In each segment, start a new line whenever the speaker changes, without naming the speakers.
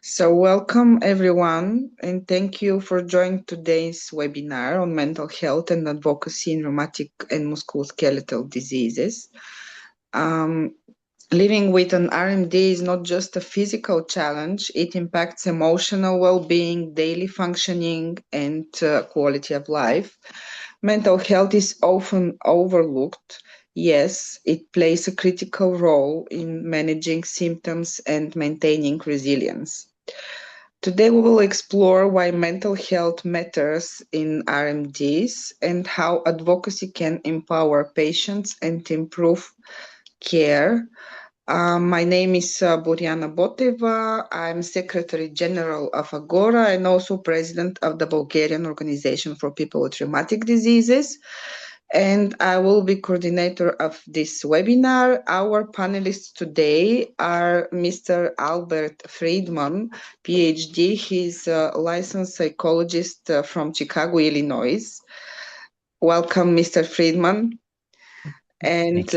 So welcome everyone, and thank you for joining today's webinar on mental health and advocacy in rheumatic and musculoskeletal diseases. Living with an RMD is not just a physical challenge, it impacts emotional well-being, daily functioning, and quality of life. Mental health is often overlooked. Yes, it plays a critical role in managing symptoms and maintaining resilience. Today, we will explore why mental health matters in RMDs and how advocacy can empower patients and improve care. My name is Boriana Boteva. I'm Secretary General of Agora and also President of the Bulgarian Organization for People with Rheumatic Diseases. And I will be coordinator of this webinar. Our panelists today are Mr. Albert Friedman, PhD. He's a licensed psychologist from Chicago, Illinois. Welcome, Mr. Friedman. And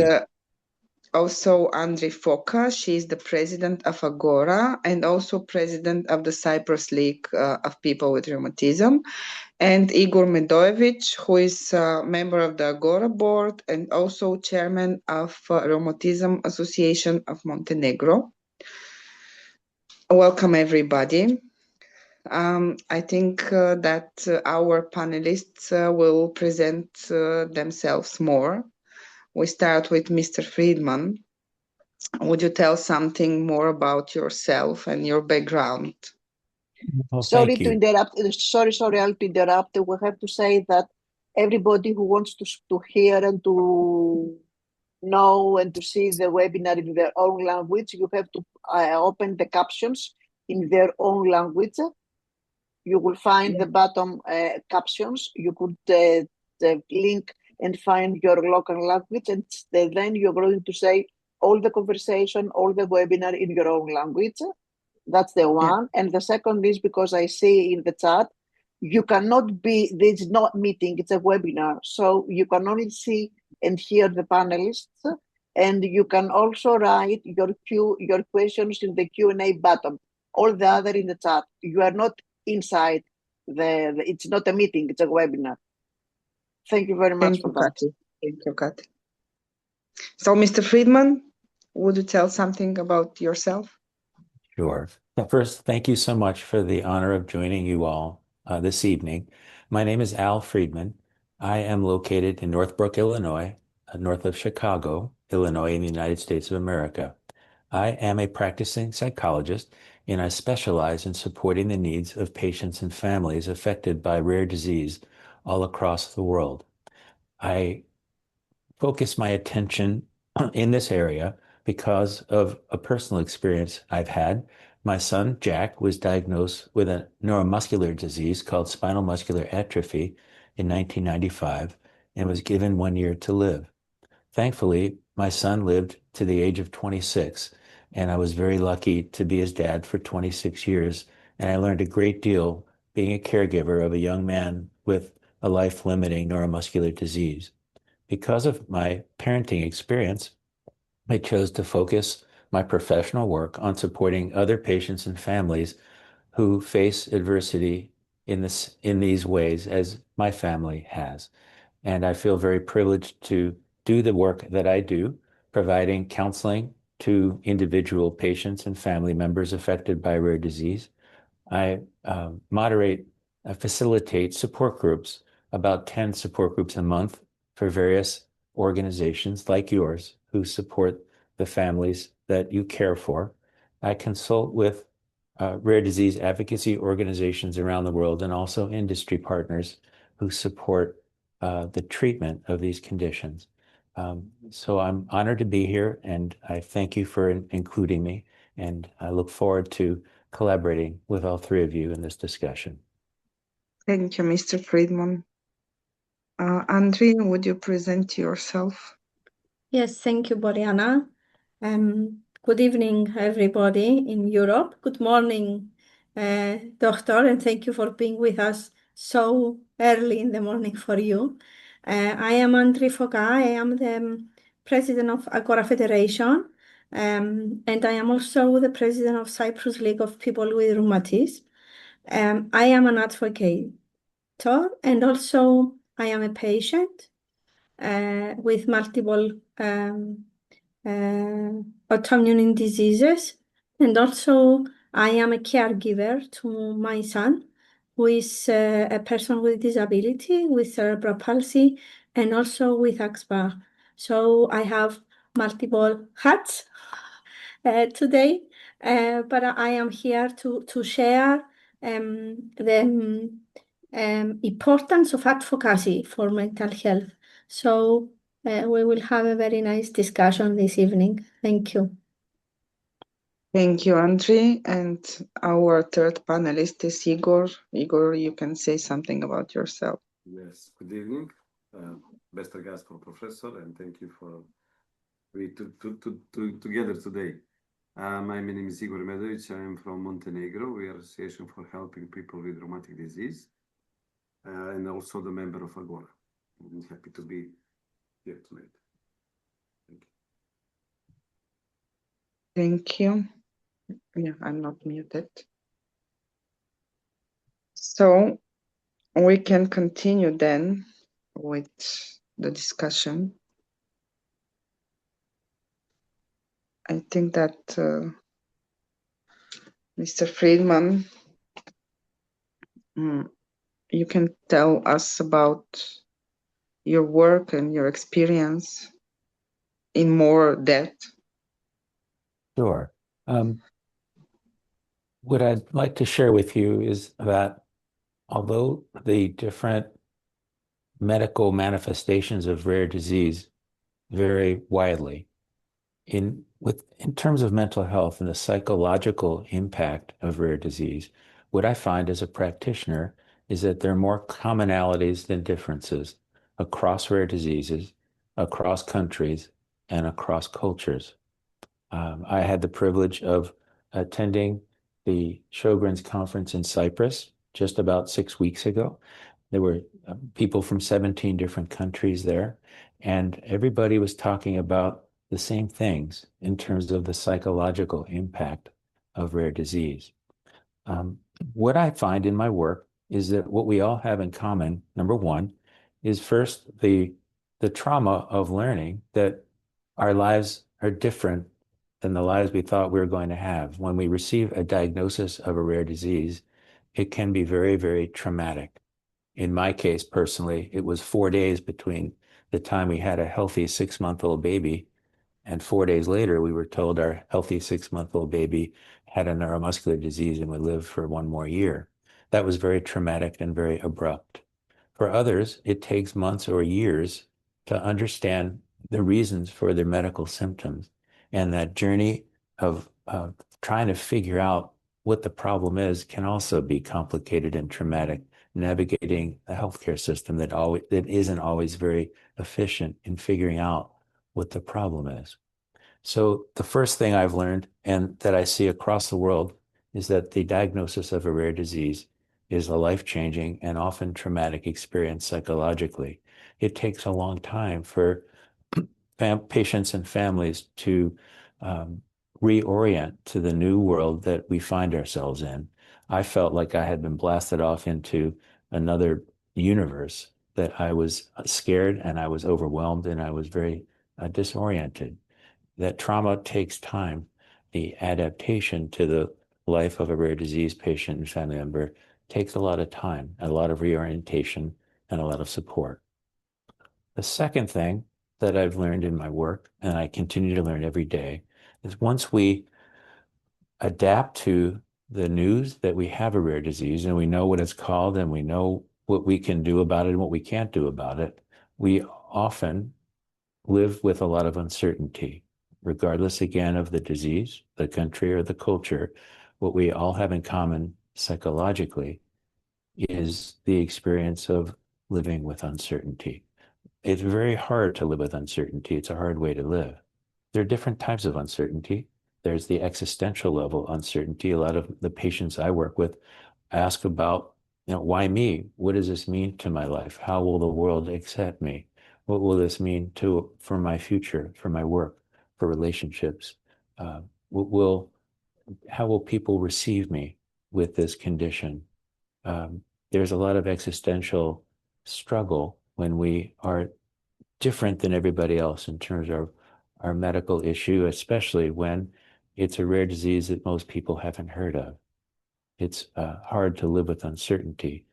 also Andrei Foka, she is the president of Agora and also president of the Cyprus League of People with Rheumatism, and Igor Medojevic, who is a member of the Agora board and also chairman of Rheumatism Association of Montenegro. Welcome, everybody. I think that our panelists will present themselves more. We start with Mr. Friedman. Would you tell something more about yourself and your background?
Well, sorry to interrupt. Sorry, I'll interrupt. We have to say that everybody who wants to hear and to know and to see the webinar in their own language, you have to open the captions in their own language. You will find the bottom captions. You could the link and find your local language, and then you're going to say all the conversation, all the webinar in your own language. That's the one. And the second is because I see in the chat, you cannot be, there's not meeting, it's a webinar. So you can only see and hear the panelists, and you can also write your questions in the Q&A button, all the other in the chat. You are not inside it's not a meeting, it's a webinar. Thank you very much for that.
Thank you, Kathy. So, Mr. Friedman, would you tell something about yourself?
Sure. First, thank you so much for the honor of joining you all this evening. My name is Al Friedman. I am located in Northbrook, Illinois, north of Chicago, Illinois, in the United States of America. I am a practicing psychologist, and I specialize in supporting the needs of patients and families affected by rare disease all across the world. I focus my attention in this area because of a personal experience I've had. My son, Jack, was diagnosed with a neuromuscular disease called spinal muscular atrophy in 1995 and was given 1 year to live. Thankfully, my son lived to the age of 26, and I was very lucky to be his dad for 26 years, and I learned a great deal being a caregiver of a young man with a life-limiting neuromuscular disease. Because of my parenting experience, I chose to focus my professional work on supporting other patients and families who face adversity in these ways as my family has. And I feel very privileged to do the work that I do, providing counseling to individual patients and family members affected by rare disease. I facilitate support groups, about 10 support groups a month for various organizations like yours who support the families that you care for. I consult with rare disease advocacy organizations around the world and also industry partners who support the treatment of these conditions. So I'm honored to be here, and I thank you for including me, and I look forward to collaborating with all three of you in this discussion.
Thank you, Mr. Friedman. Andrei, would you present yourself?
Yes, thank you, Boriana. Good evening, everybody in Europe. Good morning, doctor, and thank you for being with us so early in the morning for you. I am Andrei Foka. I am the president of Agora Federation. and I am also the president of Cyprus League of People with Rheumatism. I am an advocate, and also I am a patient with multiple autoimmune diseases, and also I am a caregiver to my son, who is a person with disability, with cerebral palsy, and also with AXPA. So I have multiple hats today, but I am here to share the importance of advocacy for mental health. So we will have a very nice discussion this evening. Thank you.
Thank you, Andri. And our third panelist is Igor. Igor, you can say something about yourself.
Yes, good evening. Best regards for Professor, and thank you for we together today. My name is Igor Medovic. I am from Montenegro. We are Association for Helping People with Rheumatic Disease, and also the member of Agora. I'm happy to be here tonight. Thank you.
Thank you. Yeah, I'm not muted. So we can continue then with the discussion. I think that Mr. Friedman, you can tell us about your work and your experience in more depth.
Sure. What I'd like to share with you is that although the different medical manifestations of rare disease vary widely, in terms of mental health and the psychological impact of rare disease, what I find as a practitioner is that there are more commonalities than differences across rare diseases, across countries, and across cultures. I had the privilege of attending the Sjogren's conference in Cyprus just about 6 weeks ago. There were people from 17 different countries there, and everybody was talking about the same things in terms of the psychological impact of rare disease. What I find in my work is that what we all have in common, number one, is first the trauma of learning that our lives are different than the lives we thought we were going to have. When we receive a diagnosis of a rare disease, it can be very, very traumatic. In my case, personally, it was 4 days between the time we had a healthy 6-month-old baby, and 4 days later, we were told our healthy 6-month-old baby had a neuromuscular disease and would live for 1 more year. That was very traumatic and very abrupt. For others, it takes months or years to understand the reasons for their medical symptoms. And that journey of trying to figure out what the problem is can also be complicated and traumatic, navigating a healthcare system that isn't always very efficient in figuring out what the problem is. So the first thing I've learned, and that I see across the world, is that the diagnosis of a rare disease is a life-changing and often traumatic experience psychologically. It takes a long time for patients and families to reorient to the new world that we find ourselves in. I felt like I had been blasted off into another universe, that I was scared and I was overwhelmed and I was very disoriented. That trauma takes time. The adaptation to the life of a rare disease patient and family member takes a lot of time, a lot of reorientation, and a lot of support. The second thing that I've learned in my work, and I continue to learn every day, is once we adapt to the news that we have a rare disease and we know what it's called and we know what we can do about it and what we can't do about it, we often live with a lot of uncertainty, regardless again of the disease, the country, or the culture. What we all have in common psychologically is the experience of living with uncertainty. It's very hard to live with uncertainty. It's a hard way to live. There are different types of uncertainty. There's the existential level uncertainty. A lot of the patients I work with ask about, why me? What does this mean to my life? How will the world accept me? What will this mean for my future, for my work, for relationships? how will people receive me with this condition? There's a lot of existential struggle when we are different than everybody else in terms of our medical issue, especially when it's a rare disease that most people haven't heard of. It's hard to live with uncertainty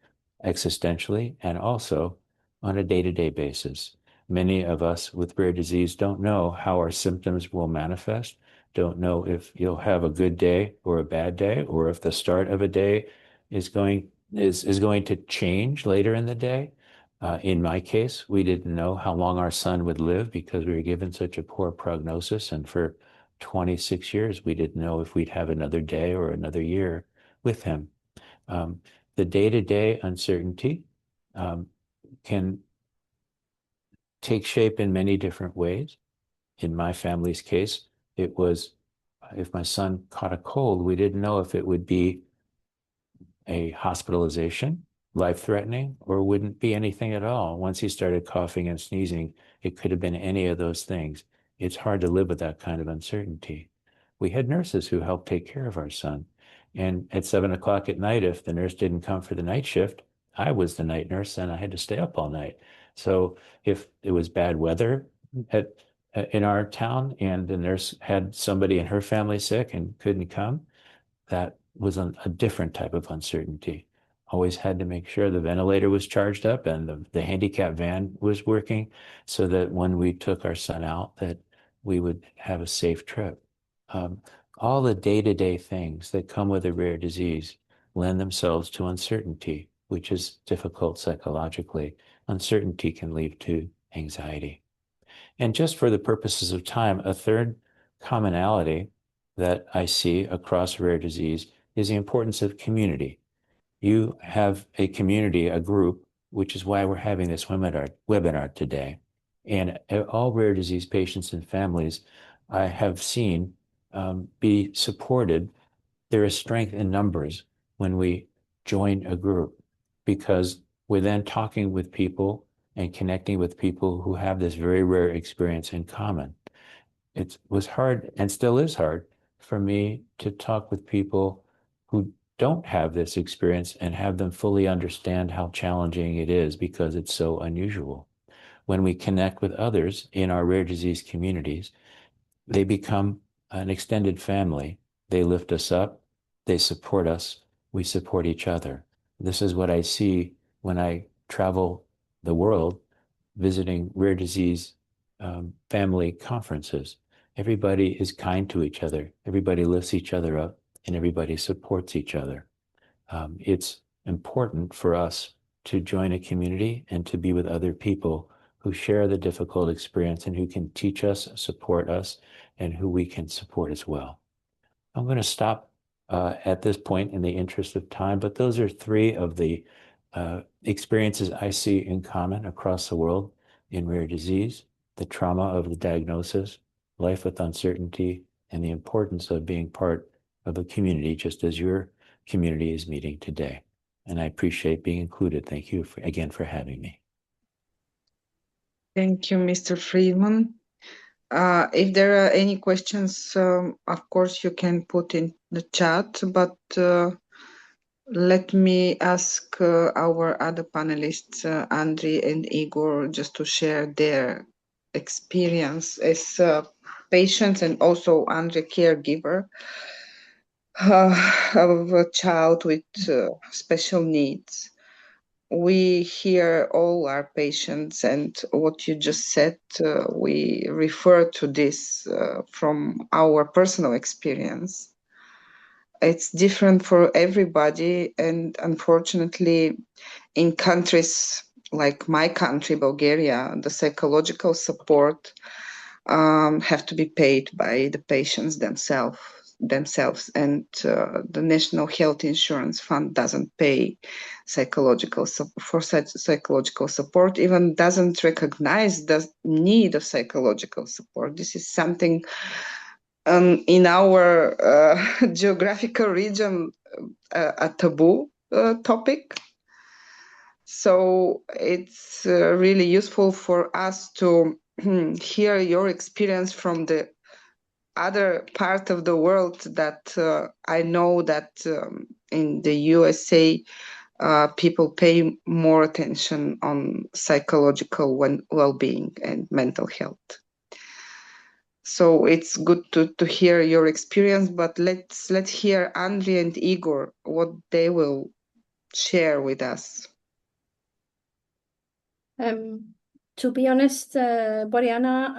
existentially and also on a day-to-day basis. Many of us with rare disease don't know how our symptoms will manifest, don't know if you'll have a good day or a bad day, or if the start of a day is going to change later in the day. In my case, we didn't know how long our son would live because we were given such a poor prognosis. And for 26 years, we didn't know if we'd have another day or another year with him. The day-to-day uncertainty can take shape in many different ways. In my family's case, it was if my son caught a cold, we didn't know if it would be a hospitalization, life-threatening, or wouldn't be anything at all. Once he started coughing and sneezing, it could have been any of those things. It's hard to live with that kind of uncertainty. We had nurses who helped take care of our son. And at 7 o'clock at night, if the nurse didn't come for the night shift, I was the night nurse and I had to stay up all night. So if it was bad weather in our town and the nurse had somebody in her family sick and couldn't come, that was a different type of uncertainty. Always had to make sure the ventilator was charged up and the handicap van was working so that when we took our son out, that we would have a safe trip. All the day-to-day things that come with a rare disease lend themselves to uncertainty, which is difficult psychologically. Uncertainty can lead to anxiety. And just for the purposes of time, a third commonality that I see across rare disease is the importance of community. You have a community, a group, which is why we're having this webinar today. And all rare disease patients and families I have seen be supported. There is strength in numbers when we join a group because we're then talking with people and connecting with people who have this very rare experience in common. It was hard and still is hard for me to talk with people who don't have this experience and have them fully understand how challenging it is because it's so unusual. When we connect with others in our rare disease communities, they become an extended family. They lift us up, they support us, we support each other. This is what I see when I travel the world visiting rare disease family conferences. Everybody is kind to each other, everybody lifts each other up, and everybody supports each other. It's important for us to join a community and to be with other people who share the difficult experience and who can teach us, support us, and who we can support as well. I'm going to stop at this point in the interest of time, but those are three of the experiences I see in common across the world in rare disease: the trauma of the diagnosis, life with uncertainty, and the importance of being part of a community, just as your community is meeting today. And I appreciate being included. Thank you again for having me.
Thank you, Mr. Friedman. If there are any questions, of course, you can put in the chat, but let me ask our other panelists, Andriy and Igor, just to share their experience as patients and also Andriy caregiver of a child with special needs. We hear all our patients, and what you just said, we refer to this from our personal experience. It's different for everybody, and unfortunately, in countries like my country, Bulgaria, the psychological support have to be paid by the patients themselves, and the National Health Insurance Fund doesn't pay psychological support, even doesn't recognize the need of psychological support. This is something in our geographical region a taboo topic. So it's really useful for us to hear your experience from the other part of the world that I know that in the USA, people pay more attention on psychological well-being and mental health. So it's good to hear your experience, but let's hear Andrei and Igor what they will share with us.
To be honest, Boriana,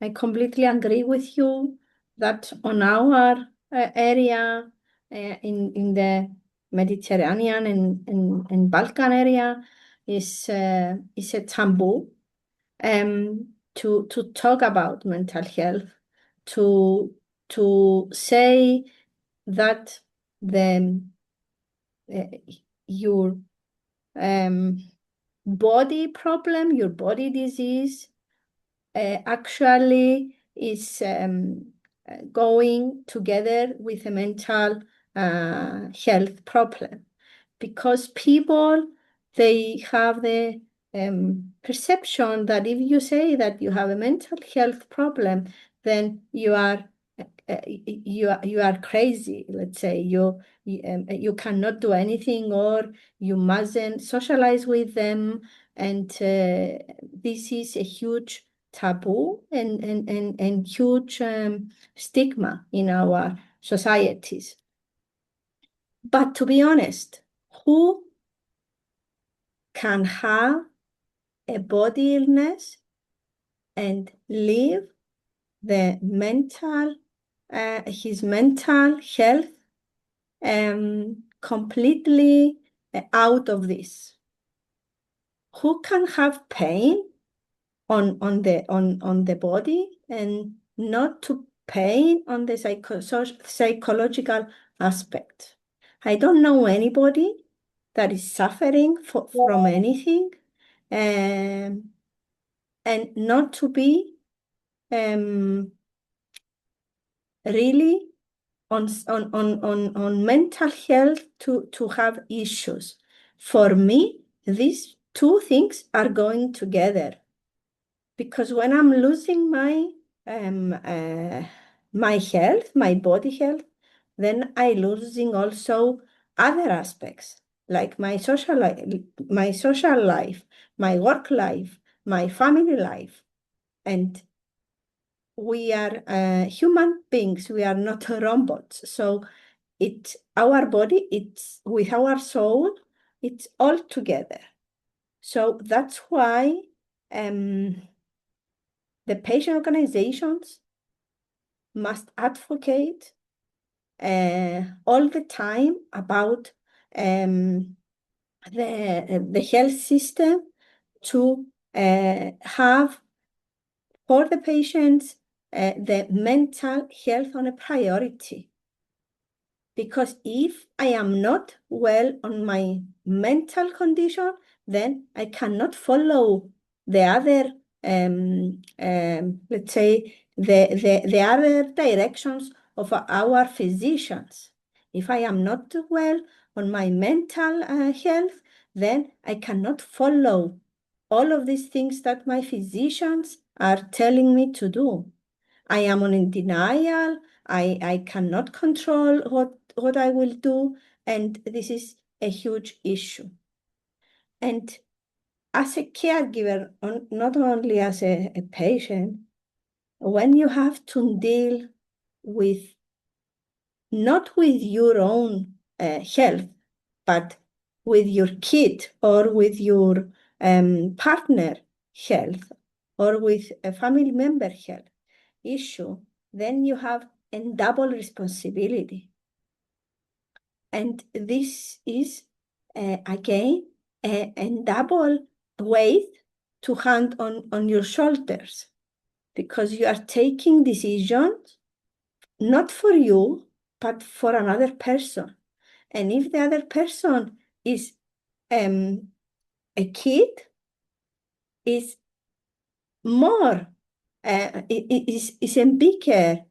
I completely agree with you that on our area in the Mediterranean and Balkan area is a taboo to talk about mental health, to say that your body problem, your body disease actually is going together with a mental health problem, because people, they have the perception that if you say that you have a mental health problem, then you are crazy. Let's say you cannot do anything, or you mustn't socialize with them, and this is a huge taboo and huge stigma in our societies. But to be honest, who can have a body illness and live the his mental health completely out of this? Who can have pain on the body and not to pain on the psychological aspect? I don't know anybody that is suffering from anything and not to be really on mental health to have issues. For me, these two things are going together, because when I'm losing my my health, my body health, then I losing also other aspects like my social life, my work life, my family life, and we are human beings. We are not robots. So our body, it's with our soul, it's all together. So that's why the patient organizations must advocate all the time about the health system to have for the patients the mental health on a priority. Because if I am not well on my mental condition, then I cannot follow the other, let's say, the other directions of our physicians. If I am not well on my mental health, then I cannot follow all of these things that my physicians are telling me to do. I am in denial. I cannot control what I will do, and this is a huge issue. And as a caregiver, not only as a patient, when you have to deal with, not with your own health, but with your kid or with your partner health or with a family member health issue, then you have a double responsibility. And this is, again, a double weight to hand on your shoulders, because you are taking decisions not for you, but for another person. And if the other person is a kid, is more, is a bigger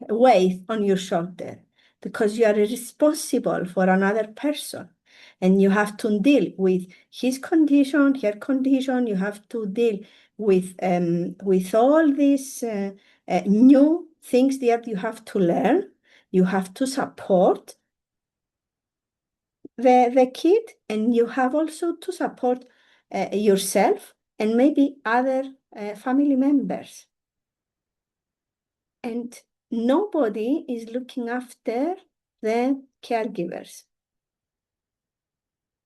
weight on your shoulder, because you are responsible for another person, and you have to deal with his condition, her condition. You have to deal with all these new things that you have to learn. You have to support the kid, and you have also to support yourself and maybe other family members. And nobody is looking after the caregivers.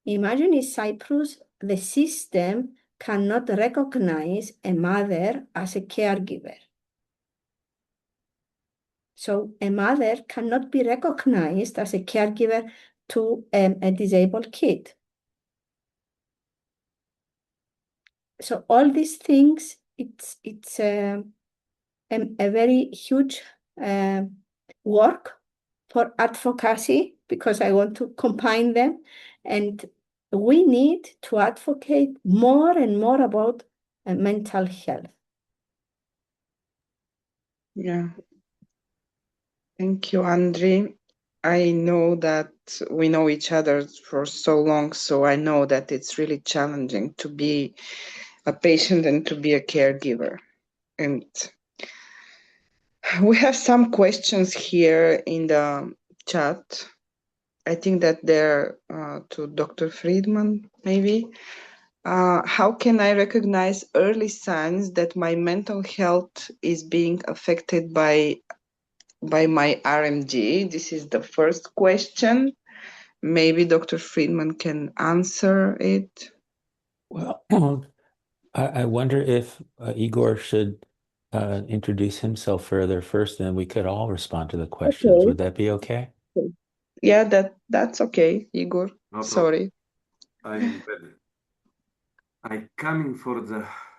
Imagine in Cyprus, the system cannot recognize a mother as a caregiver. So a mother cannot be recognized as a caregiver to a disabled kid. So all these things, it's a very huge work for advocacy, because I want to combine them, and we need to advocate more and more about mental health.
Yeah. Thank you, Andre. I know that we know each other for so long, so I know that it's really challenging to be a patient and to be a caregiver. And we have some questions here in the chat. I think that they're to Dr. Friedman, maybe. How can I recognize early signs that my mental health is being affected by my RMD? This is the first question. Maybe Dr. Friedman can answer it.
Well, I wonder if Igor should introduce himself further first, and then we could all respond to the questions.
Okay.
Would that be okay?
Yeah, that's okay, Igor.
No
Sorry.
I'm ready.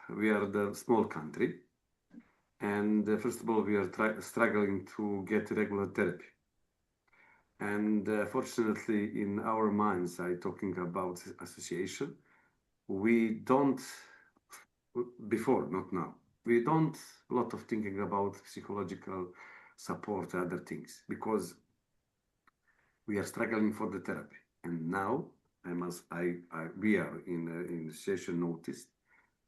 We are the small country, and first of all, we are struggling to get regular therapy. And fortunately, in our minds, I'm talking about association, we don't, before, not now, we don't a lot of thinking about psychological support, other things, because we are struggling for the therapy. And now we are in the session noticed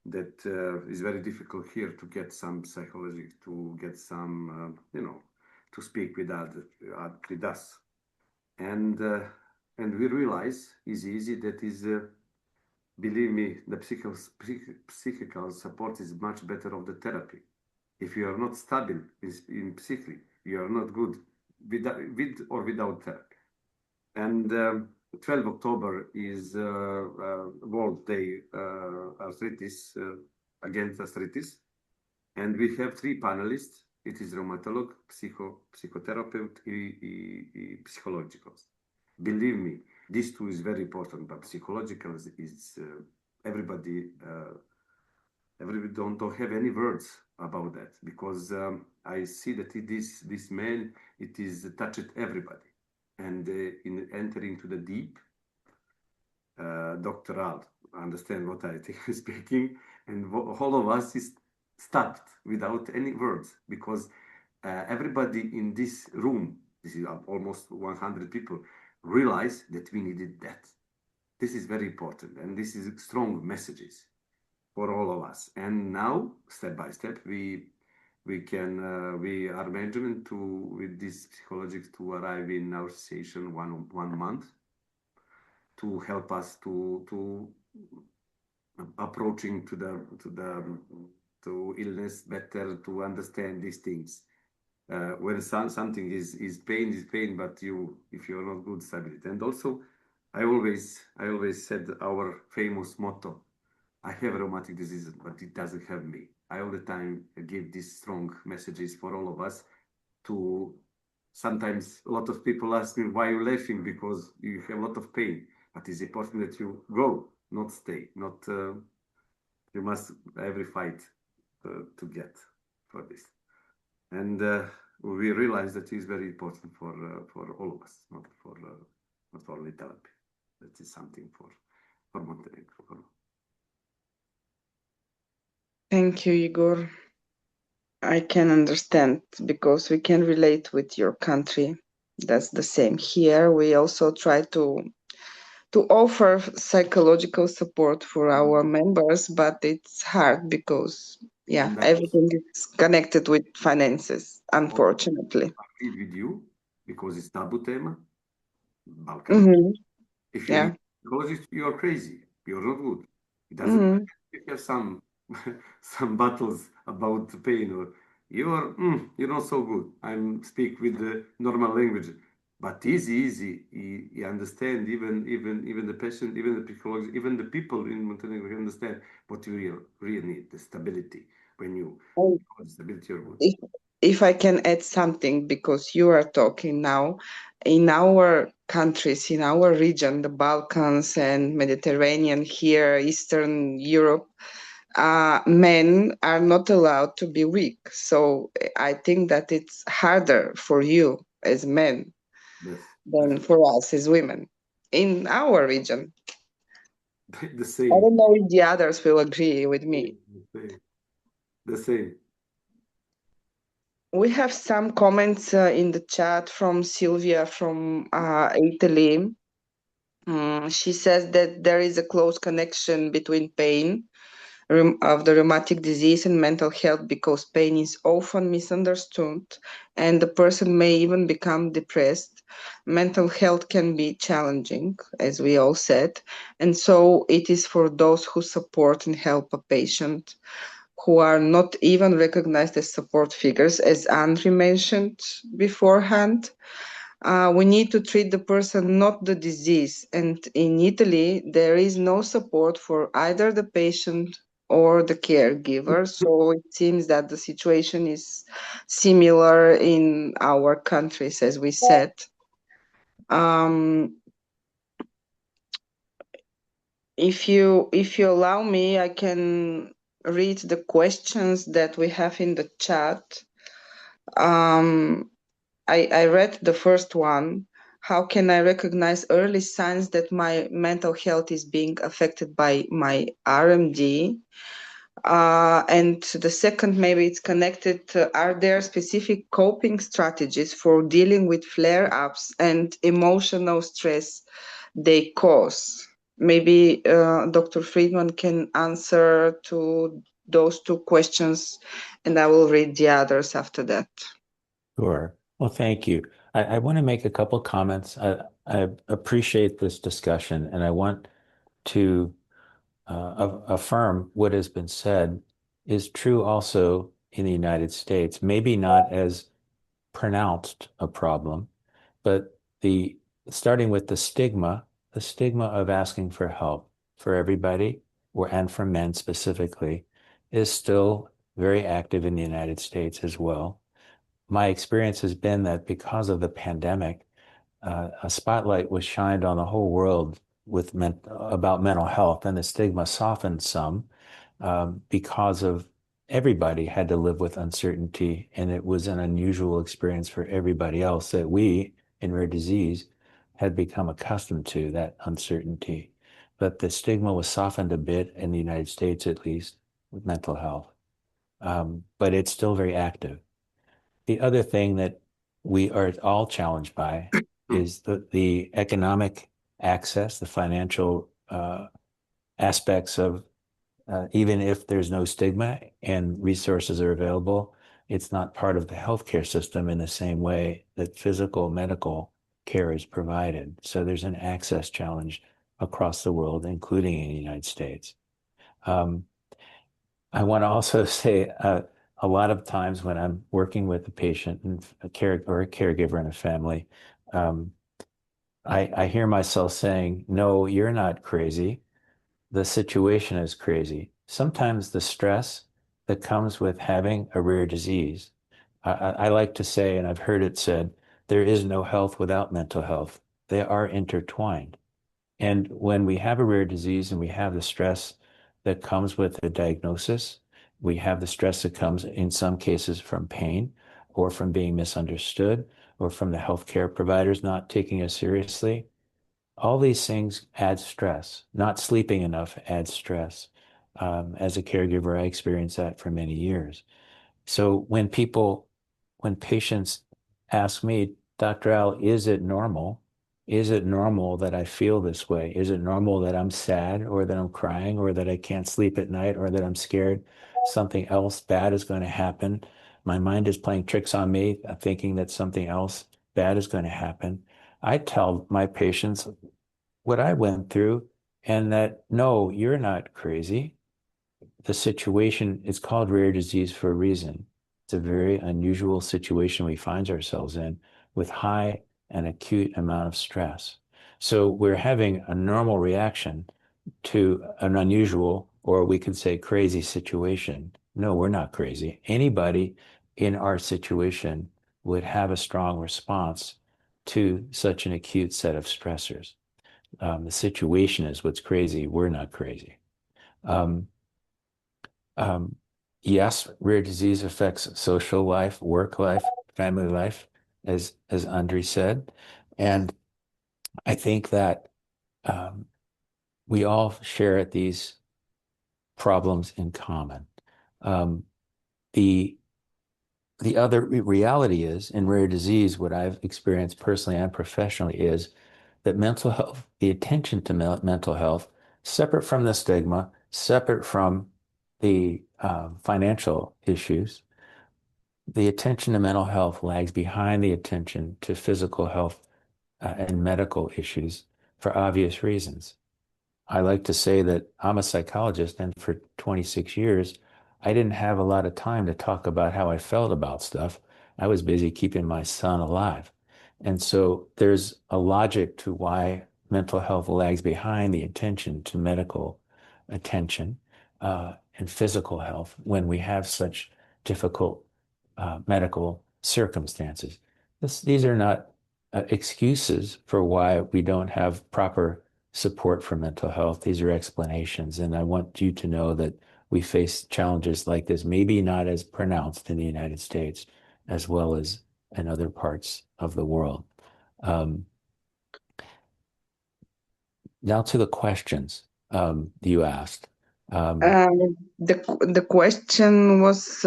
that it's very difficult here to get some psychology, to get some, to speak with us. And we realize it's easy that is, believe me, the psychical support is much better of the therapy. If you are not stable in psyche, you are not good with or without therapy. And 12 October is World Day Arthritis, against arthritis. And we have 3 panelists. It is rheumatologist, psychotherapist, psychologist. Believe me, these 2 is very important, but psychological is everybody don't have any words about that, because I see that this man, it is touched everybody. And in entering to the deep, Dr. Al understand what I think is speaking, and all of us is stopped without any words, because everybody in this room, this is almost 100 people, realize that we needed that. This is very important, and this is strong messages for all of us. And now, step by step, we are management with this psychologists to arrive in our session one month to help us to approaching to illness better, to understand these things. When something is pain, but if you're not good, stability. And also, I always said our famous motto: I have rheumatic disease, but it doesn't have me. I all the time give these strong messages for all of us. Sometimes a lot of people ask me, why are you laughing? Because you have a lot of pain. But it's important that you go, not stay. You must every fight to get for this. And we realize that it's very important for all of us, not only therapy. That is something for Montenegro.
Thank you, Igor. I can understand, because we can relate with your country. That's the same here. We also try to offer psychological support for our members, but it's hard because Yeah, everything is connected with finances, unfortunately.
I agree with you because it's taboo tema, Balkan.
Mm-hmm.
If you
Yeah.
because you're crazy, you're not good. It doesn't matter if you have some some battles about the pain or you're not so good. I'm speak with the normal language, but easy. You understand even the patient, even the psychologists, even the people in Montenegro understand what you really need, the stability. When you
Oh,
stability, you're good.
if I can add something, because you are talking now, in our countries, in our region, the Balkans and Mediterranean here, Eastern Europe, men are not allowed to be weak. So I think that it's harder for you as men
Yes,
than for us as women in our region.
the
I
same,
don't know if the others will agree with me.
the same.
We have some comments in the chat from Sylvia from Italy. She says that there is a close connection between pain of the rheumatic disease and mental health because pain is often misunderstood and the person may even become depressed. Mental health can be challenging, as we all said, and so it is for those who support and help a patient who are not even recognized as support figures, as Andri mentioned beforehand. We need to treat the person, not the disease. And in Italy, there is no support for either the patient or the caregiver. So it seems that the situation is similar in our countries, as we said. If you allow me, I can read the questions that we have in the chat. I read the first one. How can I recognize early signs that my mental health is being affected by my RMD? And the second, maybe it's connected. Are there specific coping strategies for dealing with flare ups and emotional stress they cause? Maybe Dr. Friedman can answer to those two questions, and I will read the others after that.
Sure. Well, thank you. I want to make a couple comments. I appreciate this discussion, and I want to affirm what has been said is true also in the United States. Maybe not as pronounced a problem, but starting with the stigma of asking for help for everybody, and for men specifically, is still very active in the United States as well. My experience has been that because of the pandemic, a spotlight was shined on the whole world about mental health, and the stigma softened some because of everybody had to live with uncertainty, and it was an unusual experience for everybody else that we in rare disease had become accustomed to, that uncertainty. But the stigma was softened a bit in the United States, at least, with mental health. But it's still very active. The other thing that we are all challenged by is the economic access, the financial aspects of even if there's no stigma and resources are available, it's not part of the healthcare system in the same way that physical medical care is provided. So there's an access challenge across the world, including in the United States. I want to also say a lot of times when I'm working with a patient and a caregiver in a family, I hear myself saying, "No, you're not crazy. The situation is crazy." Sometimes the stress that comes with having a rare disease, I like to say, and I've heard it said, there is no health without mental health. They are intertwined. And when we have a rare disease and we have the stress that comes with a diagnosis, we have the stress that comes in some cases from pain or from being misunderstood or from the healthcare providers not taking us seriously. All these things add stress. Not sleeping enough adds stress. As a caregiver, I experienced that for many years. So when patients ask me, Dr. Al, is it normal? Is it normal that I feel this way? Is it normal that I'm sad or that I'm crying or that I can't sleep at night or that I'm scared something else bad is going to happen? My mind is playing tricks on me, thinking that something else bad is going to happen. I tell my patients what I went through and that, no, you're not crazy. The situation is called rare disease for a reason. It's a very unusual situation we find ourselves in with high and acute amount of stress. So we're having a normal reaction to an unusual, or we could say crazy situation. No, we're not crazy. Anybody in our situation would have a strong response to such an acute set of stressors. The situation is what's crazy. We're not crazy. Um, yes, rare disease affects social life, work life, family life, as Andre said. And I think that we all share these problems in common. Um, the the other reality is in rare disease, what I've experienced personally and professionally is that mental health, the attention to mental health, separate from the stigma, separate from the financial issues, the attention to mental health lags behind the attention to physical health and medical issues for obvious reasons. I like to say that I'm a psychologist, and for 26 years, I didn't have a lot of time to talk about how I felt about stuff. I was busy keeping my son alive. And so there's a logic to why mental health lags behind the attention to medical attention and physical health when we have such difficult medical circumstances. These are not excuses for why we don't have proper support for mental health. These are explanations. And I want you to know that we face challenges like this, maybe not as pronounced in the United States as well as in other parts of the world. Now to the questions you asked.
The question was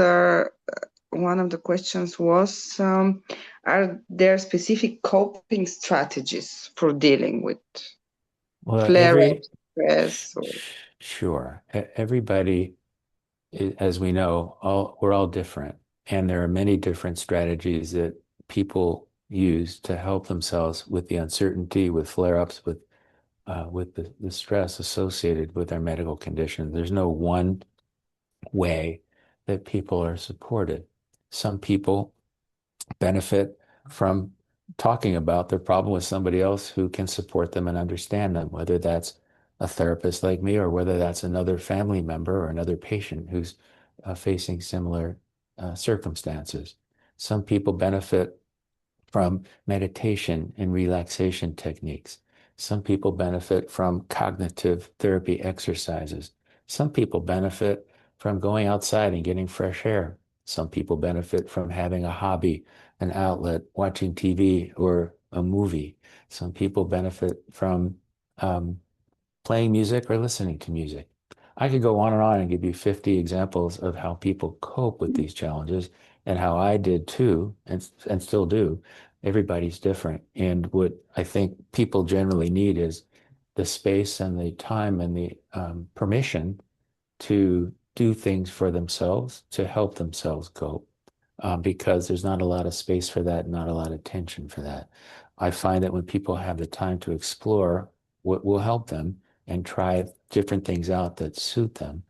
one of the questions was, are there specific coping strategies for dealing with flare-ups, stress?
Sure. Everybody, as we know, we're all different. And there are many different strategies that people use to help themselves with the uncertainty, with flare-ups, with the stress associated with their medical condition. There's no one way that people are supported. Some people benefit from talking about their problem with somebody else who can support them and understand them, whether that's a therapist like me or whether that's another family member or another patient who's facing similar circumstances. Some people benefit from meditation and relaxation techniques. Some people benefit from cognitive therapy exercises. Some people benefit from going outside and getting fresh air. Some people benefit from having a hobby, an outlet, watching TV or a movie. Some people benefit from playing music or listening to music. I could go on and give you 50 examples of how people cope with these challenges and how I did too, and still do. Everybody's different. And what I think people generally need is the space and the time and the permission to do things for themselves, to help themselves cope, because there's not a lot of space for that, not a lot of attention for that. I find that when people have the time to explore what will help them and try different things out that suit them,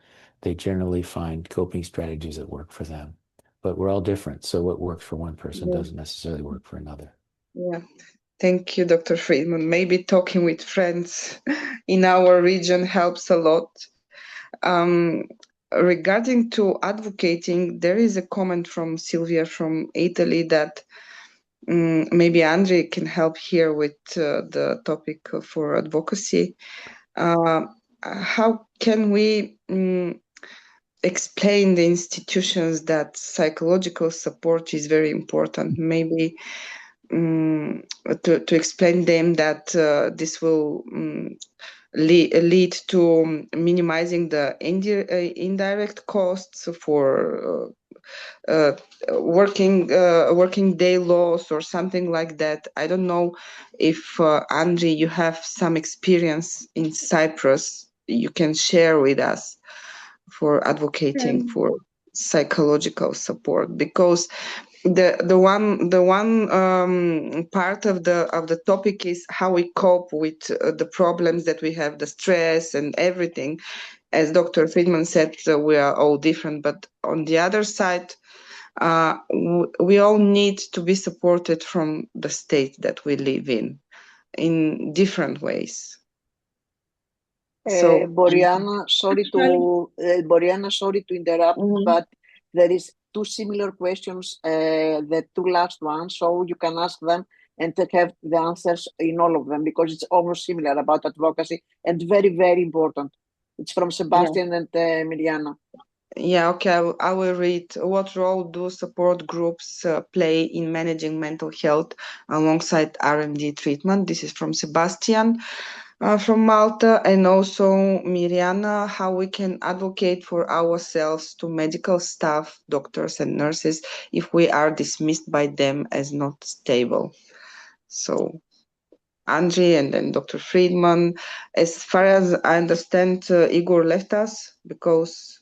they generally find coping strategies that work for them. But we're all different. So what works for one person doesn't necessarily work for another.
Yeah. Thank you, Dr. Friedman. Maybe talking with friends in our region helps a lot. Regarding to advocating, there is a comment from Sylvia from Italy that maybe Andre can help here with the topic for advocacy. How can we explain the institutions that psychological support is very important? Maybe to explain them that this will lead to minimizing the indirect costs for uh, working day laws or something like that. I don't know if Andri, you have some experience in Cyprus you can share with us for advocating for psychological support, because the one part of the topic is how we cope with the problems that we have, the stress and everything. As Dr. Friedman said, we are all different, but on the other side, we all need to be supported from the state that we live in different ways. So,
Boriana, sorry to interrupt, but there is two similar questions, the two last ones, so you can ask them and have the answers in all of them, because it's almost similar about advocacy and very, very important. It's from Sebastian and Miriana.
Yeah, okay, I will read. What role do support groups play in managing mental health alongside RMD treatment? This is from Sebastian from Malta, and also Miriana, how we can advocate for ourselves to medical staff, doctors and nurses if we are dismissed by them as not stable. So Andri and then Dr. Friedman. As far as I understand, Igor left us because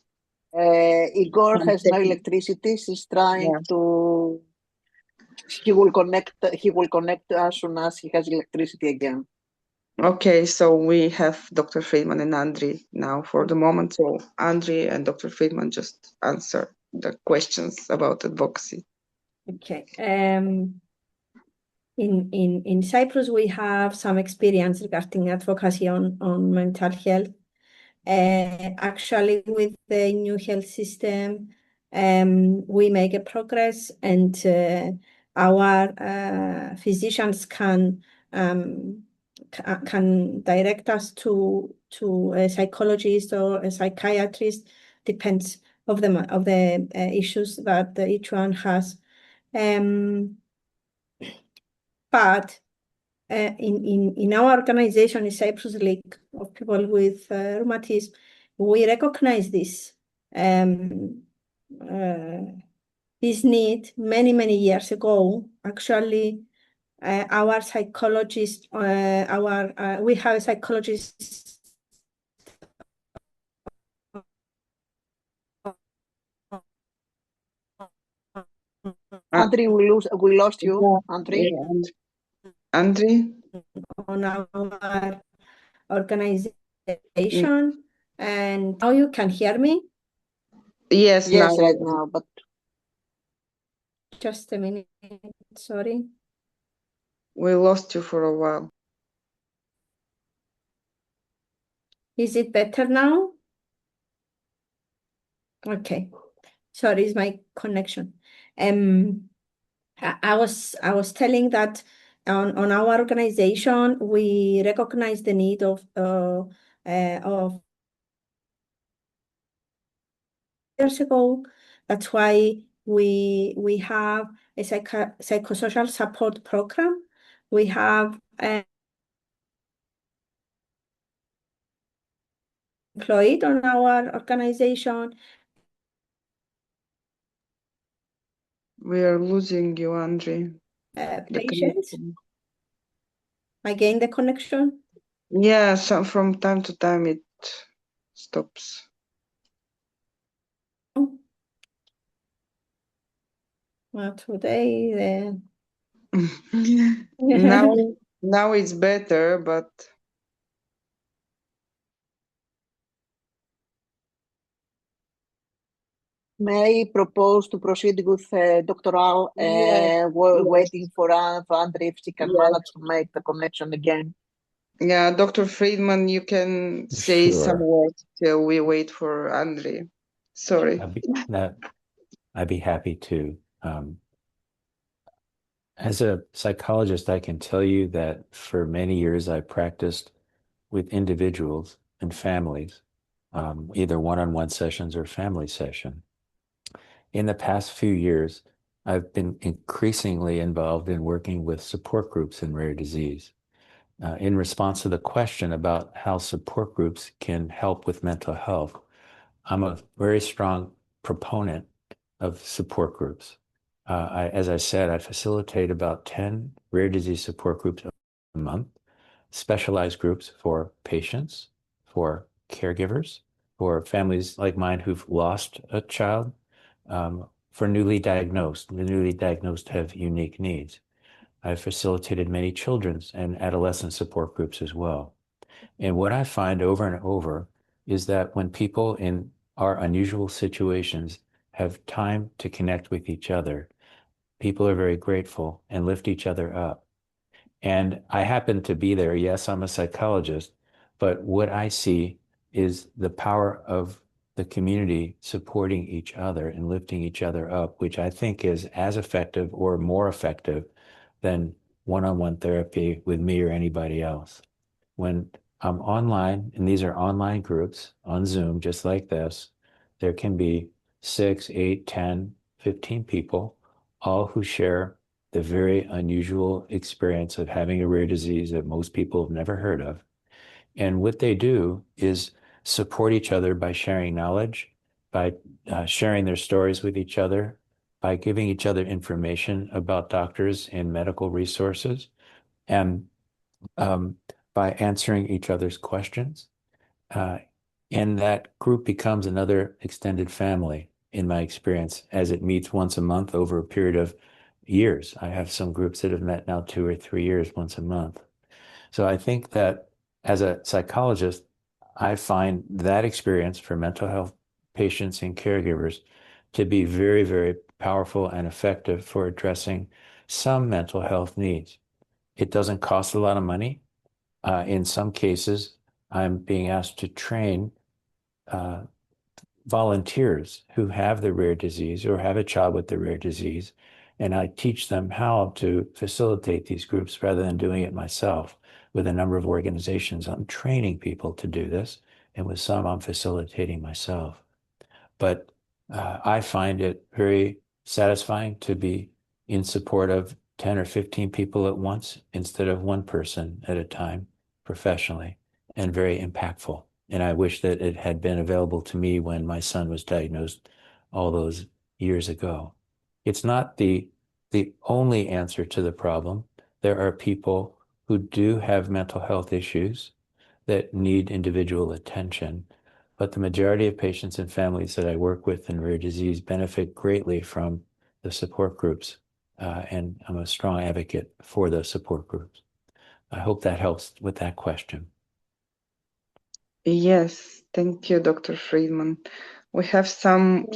Igor has no electricity. He's trying to. He will connect as soon as he has electricity again.
Okay, so we have Dr. Friedman and Andri now for the moment. So Andri and Dr. Friedman just answer the questions about advocacy.
Okay. In Cyprus, we have some experience regarding advocacy on mental health. Actually, with the new health system, we make a progress, and our physicians can direct us to a psychologist or a psychiatrist, depends of the issues that each one has. But in our organization, in Cyprus League of people with rheumatism, we recognize this need many years ago. Actually, our psychologist, we have a psychologist.
Andri, we lost you. Andri.
Andri?
On our organization, and now you can hear me?
Yes, right now, but
just a minute, sorry.
We lost you for a while.
Is it better now? Okay, sorry, it's my connection. I was telling that on our organization, we recognize the need of years ago. That's why we have a psychosocial support program. We have employed on our organization.
We are losing you, Andri.
Patients. Again, the connection.
Yeah, so from time to time it stops.
Well, today
now it's better, but
may I propose to proceed with Dr. Al, waiting for Andri if she can manage to make the connection again.
Yeah, Dr. Friedman, you can say some words till we wait for Andri. Sorry.
I'd be happy to. As a psychologist, I can tell you that for many years I practiced with individuals and families, either one-on-one sessions or family session. In the past few years, I've been increasingly involved in working with support groups in rare disease. In response to the question about how support groups can help with mental health, I'm a very strong proponent of support groups. As I said, I facilitate about 10 rare disease support groups a month, specialized groups for patients, for caregivers, for families like mine who've lost a child, for newly diagnosed. The newly diagnosed have unique needs. I've facilitated many children's and adolescent support groups as well. And what I find over and over is that when people in our unusual situations have time to connect with each other, people are very grateful and lift each other up. And I happen to be there. Yes, I'm a psychologist, but what I see is the power of the community supporting each other and lifting each other up, which I think is as effective or more effective than one-on-one therapy with me or anybody else. When I'm online, and these are online groups on Zoom, just like this, there can be 6, 8, 10, 15 people, all who share the very unusual experience of having a rare disease that most people have never heard of. And what they do is support each other by sharing knowledge, by sharing their stories with each other, by giving each other information about doctors and medical resources, and by answering each other's questions. And that group becomes another extended family, in my experience, as it meets once a month over a period of years. I have some groups that have met now 2 or 3 years once a month. So I think that as a psychologist, I find that experience for mental health patients and caregivers to be very, very powerful and effective for addressing some mental health needs. It doesn't cost a lot of money. In some cases, I'm being asked to train volunteers who have the rare disease or have a child with the rare disease, and I teach them how to facilitate these groups rather than doing it myself. With a number of organizations, I'm training people to do this, and with some, I'm facilitating myself. But I find it very satisfying to be in support of 10 or 15 people at once instead of one person at a time professionally, and very impactful. And I wish that it had been available to me when my son was diagnosed all those years ago. It's not the only answer to the problem. There are people who do have mental health issues that need individual attention, but the majority of patients and families that I work with in rare disease benefit greatly from the support groups, and I'm a strong advocate for those support groups. I hope that helps with that question.
Yes, thank you, Dr. Friedman. We have some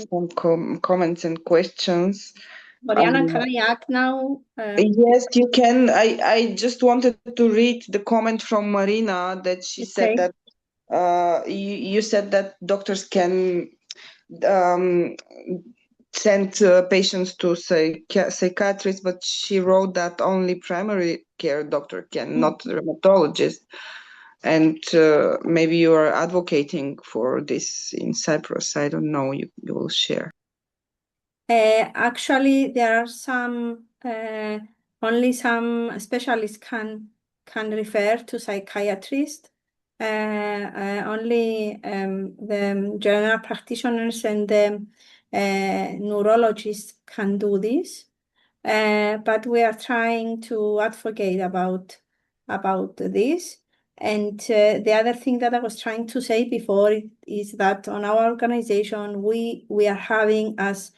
comments and questions.
Mariana, can I act now?
Yes, you can. I just wanted to read the comment from Marina that she said that you said that doctors can send patients to psychiatrists, but she wrote that only primary care doctor can, not rheumatologist. And maybe you are advocating for this in Cyprus. I don't know. You will share.
Actually, there are some, only some specialists can refer to psychiatrists. Only the general practitioners and the neurologists can do this. But we are trying to advocate about this. And the other thing that I was trying to say before is that on our organization, we are having, as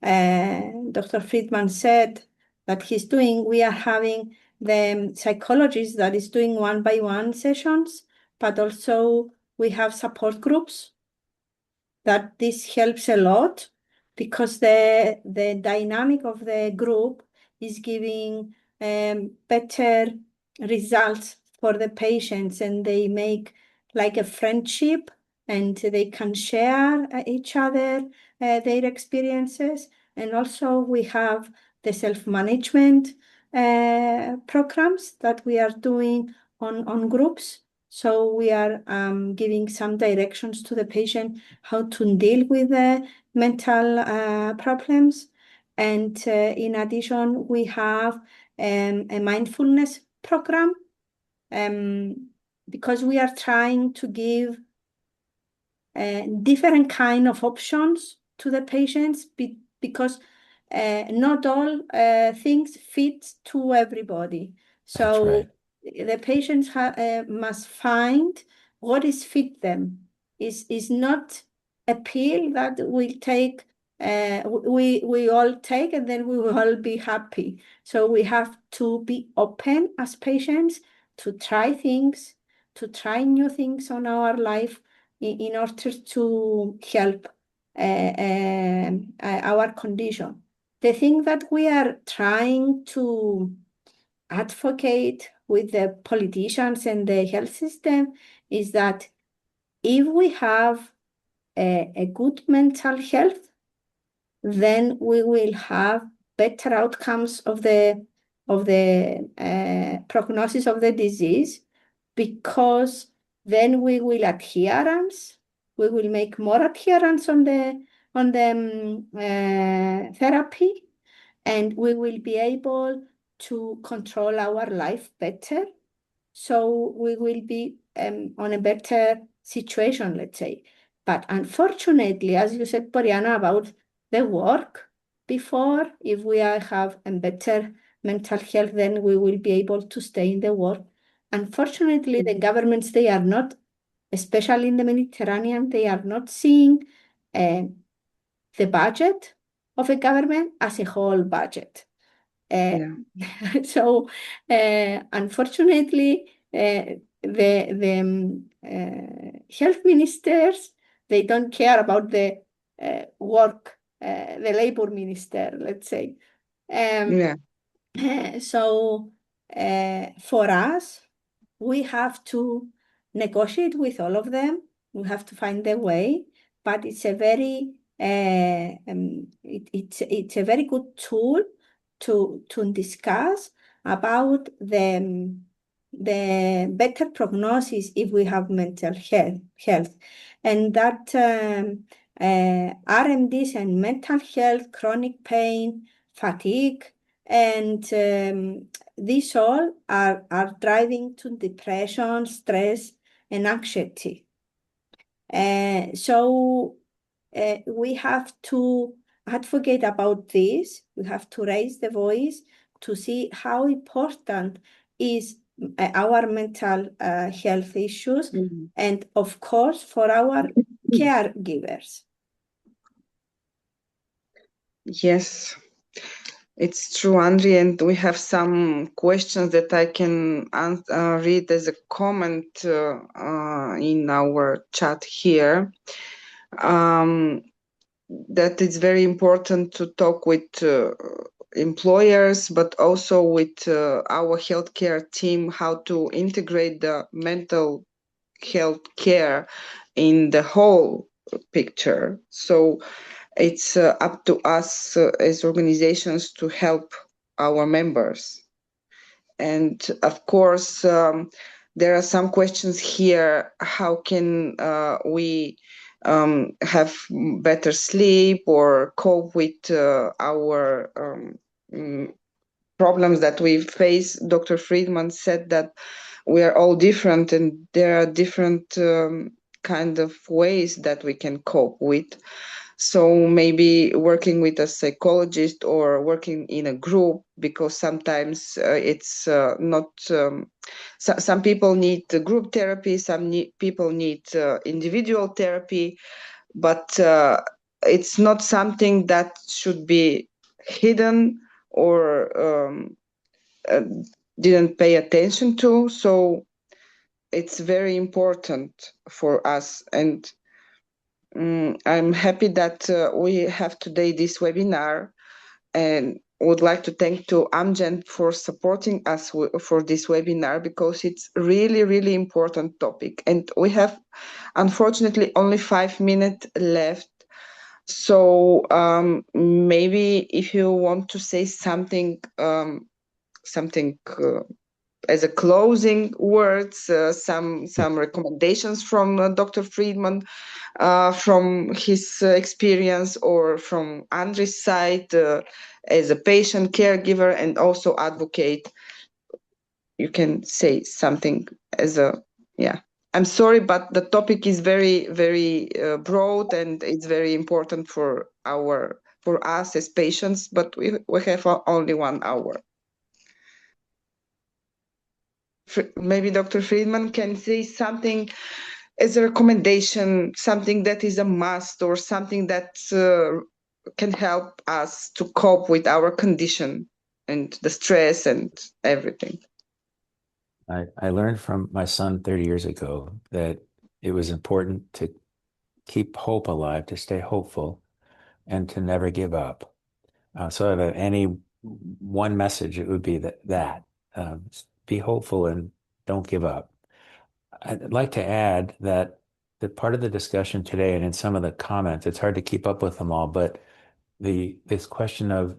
Dr. Friedman said that he's doing, we are having the psychologist that is doing one-by-one sessions, but also we have support groups that this helps a lot because the dynamic of the group is giving better results for the patients, and they make like a friendship, and they can share each other their experiences. And also we have the self-management programs that we are doing on groups. So we are giving some directions to the patient how to deal with the mental problems. And in addition, we have a mindfulness program because we are trying to give different kind of options to the patients because not all things fit to everybody. So the patients must find what is fit them. Is not a pill that we take. We all take and then we will all be happy. So we have to be open as patients to try things, to try new things on our life in order to help our condition. The thing that we are trying to advocate with the politicians and the health system is that if we have a good mental health, then we will have better outcomes of the prognosis of the disease, because then we will make more adherence on the therapy, and we will be able to control our life better. So we will be on a better situation, let's say. But unfortunately, as you said, Boriana, about the work before, if we have a better mental health, then we will be able to stay in the work. Unfortunately, the governments, they are not, especially in the Mediterranean, they are not seeing the budget of a government as a whole budget. So unfortunately, the health ministers, they don't care about the work, the labor minister, let's say. So for us, we have to negotiate with all of them. We have to find a way, but it's a very it's a very good tool to discuss about the better prognosis if we have mental health, and that RMDs and mental health, chronic pain, fatigue, and these all are driving to depression, stress, and anxiety. So we have to advocate about this. We have to raise the voice to see how important is our mental health issues, and of course for our caregivers.
Yes, it's true, Andri, and we have some questions that I can read as a comment in our chat here. That it's very important to talk with employers, but also with our healthcare team, how to integrate the mental health care in the whole picture. So it's up to us as organizations to help our members. And of course, there are some questions here. How can we have better sleep or cope with our problems that we face? Dr. Friedman said that we are all different, and there are different kind of ways that we can cope with. So maybe working with a psychologist or working in a group, because sometimes it's not, some people need group therapy, some people need individual therapy, but it's not something that should be hidden or didn't pay attention to. So it's very important for us, and I'm happy that we have today this webinar, and would like to thank to Amgen for supporting us for this webinar, because it's really, really important topic. And we have, unfortunately, only 5 minutes left. So maybe if you want to say something, as a closing words, some recommendations from Dr. Friedman, from his experience, or from Andri's side as a patient, caregiver, and also advocate. You can say something as a, yeah. I'm sorry, but the topic is very, very broad, and it's very important for our for us as patients, but we have only 1 hour. Maybe Dr. Friedman can say something as a recommendation, something that is a must or something that can help us to cope with our condition and the stress and everything.
I learned from my son 30 years ago that it was important to keep hope alive, to stay hopeful, and to never give up. So if I have any one message, it would be that be hopeful and don't give up. I'd like to add that part of the discussion today and in some of the comments, it's hard to keep up with them all, but this question of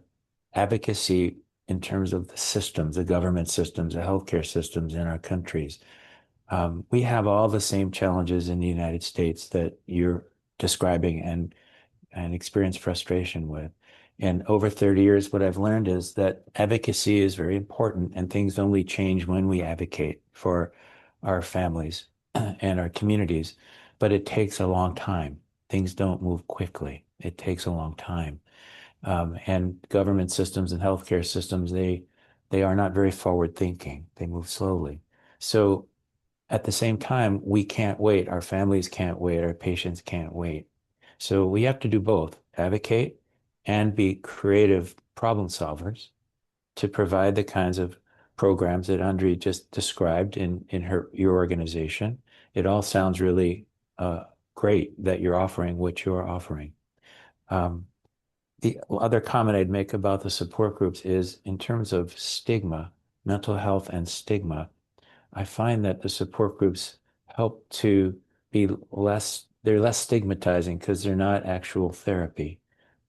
advocacy in terms of the systems, the government systems, the healthcare systems in our countries. We have all the same challenges in the United States that you're describing and experience frustration with. And over 30 years, what I've learned is that advocacy is very important, and things only change when we advocate for our families and our communities. But it takes a long time. Things don't move quickly. It takes a long time. And government systems and healthcare systems, they are not very forward thinking. They move slowly. So at the same time, we can't wait. Our families can't wait. Our patients can't wait. So we have to do both, advocate and be creative problem solvers to provide the kinds of programs that Andre just described in your organization. It all sounds really great that you're offering what you're offering. The other comment I'd make about the support groups is in terms of stigma, mental health and stigma, I find that the support groups help to be they're less stigmatizing because they're not actual therapy.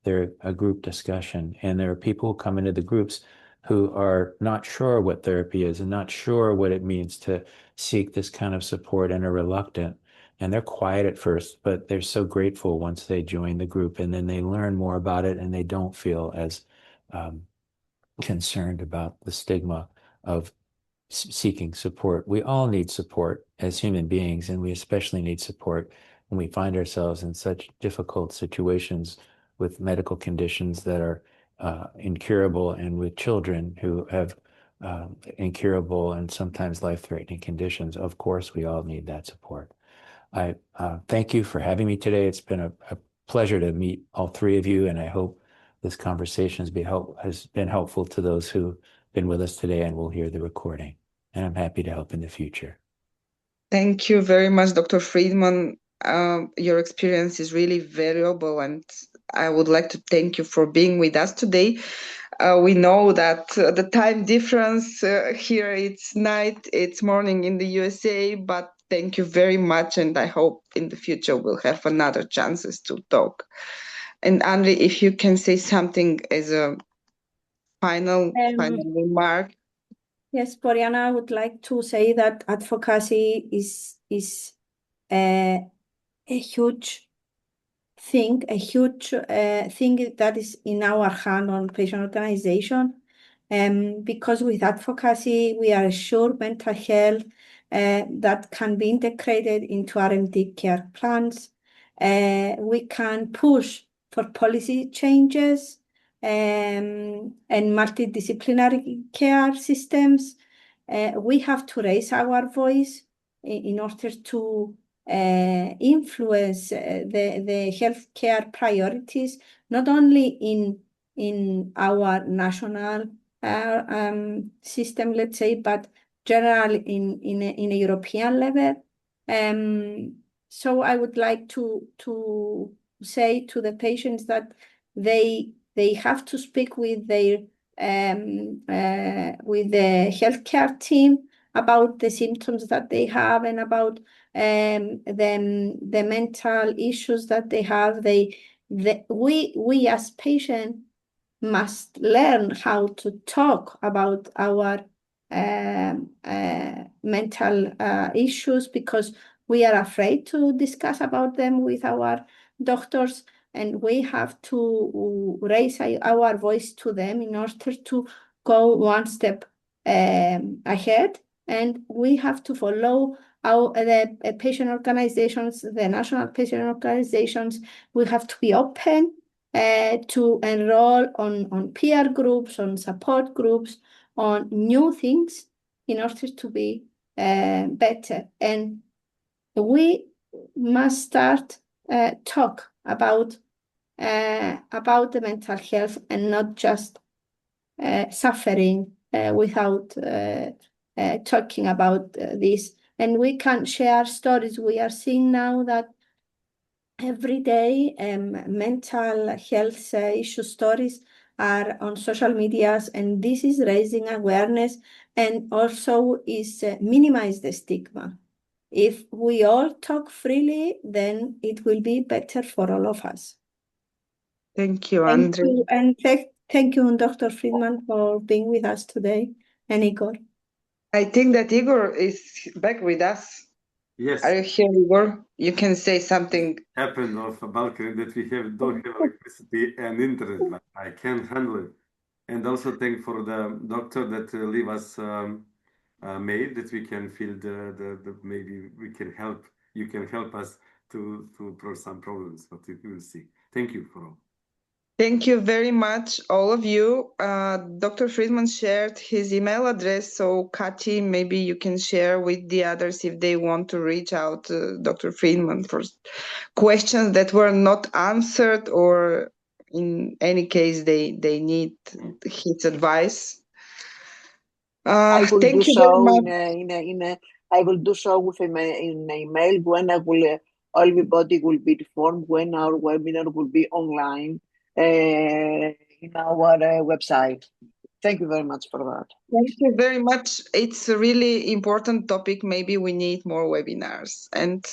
They're a group discussion. And there are people who come into the groups who are not sure what therapy is and not sure what it means to seek this kind of support and are reluctant. And they're quiet at first, but they're so grateful once they join the group, and then they learn more about it and they don't feel as concerned about the stigma of seeking support. We all need support as human beings, and we especially need support when we find ourselves in such difficult situations with medical conditions that are incurable, and with children who have incurable and sometimes life-threatening conditions. Of course, we all need that support. I thank you for having me today. It's been a pleasure to meet all three of you, and I hope this conversation has been helpful to those who've been with us today and will hear the recording. And I'm happy to help in the future.
Thank you very much, Dr. Friedman. Your experience is really valuable, and I would like to thank you for being with us today. We know that the time difference here, it's night, it's morning in the USA, but thank you very much, and I hope in the future we'll have another chances to talk. And Andre, if you can say something as a final remark.
Yes, Boriana, I would like to say that advocacy is a huge thing, thing that is in our hand on patient organization. Because with advocacy, we are assured mental health that can be integrated into RMD care plans. We can push for policy changes and multidisciplinary care systems. We have to raise our voice in order to influence the healthcare priorities, not only in our national system, let's say, but generally in a European level. So I would like to say to the patients that they have to speak with their with the healthcare team about the symptoms that they have and about the mental issues that they have. We as patients must learn how to talk about our mental issues, because we are afraid to discuss about them with our doctors, and we have to raise our voice to them in order to go one step ahead. And we have to follow the patient organizations, the national patient organizations. We have to be open to enroll on peer groups, on support groups, on new things in order to be better. And we must start talk about the mental health and not just suffering without talking about this. And we can share stories. We are seeing now that every day mental health issue stories are on social medias, and this is raising awareness and also is minimize the stigma. If we all talk freely, then it will be better for all of us.
Thank you, Andrea.
Thank you, and thank you, Dr. Friedman, for being with us today, and Igor.
I think that Igor is back with us.
Yes.
Are you here, Igor? You can say something.
Happened of a balcony that we don't have electricity and internet, but I can handle it. And also thank for the doctor that leave us made that we can feel the maybe we can help. You can help us to some problems, but we will see. Thank you for all.
Thank you very much, all of you. Dr. Friedman shared his email address, so Kati, maybe you can share with the others if they want to reach out to Dr. Friedman for questions that were not answered, or in any case they need his advice.
I will
thank
do
you
so
very much.
I will do so with in an email when I will everybody will be informed when our webinar will be online in our website. Thank you very much for that.
Thank you very much. It's a really important topic. Maybe we need more webinars. And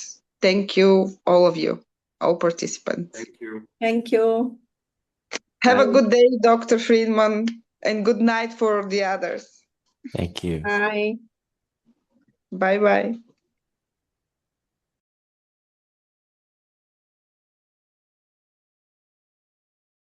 thank you, all of you, all participants.
Thank you.
Thank you.
Have
Bye.
a good day, Dr. Friedman, and good night for the others.
Thank you.
Bye.
Bye-bye.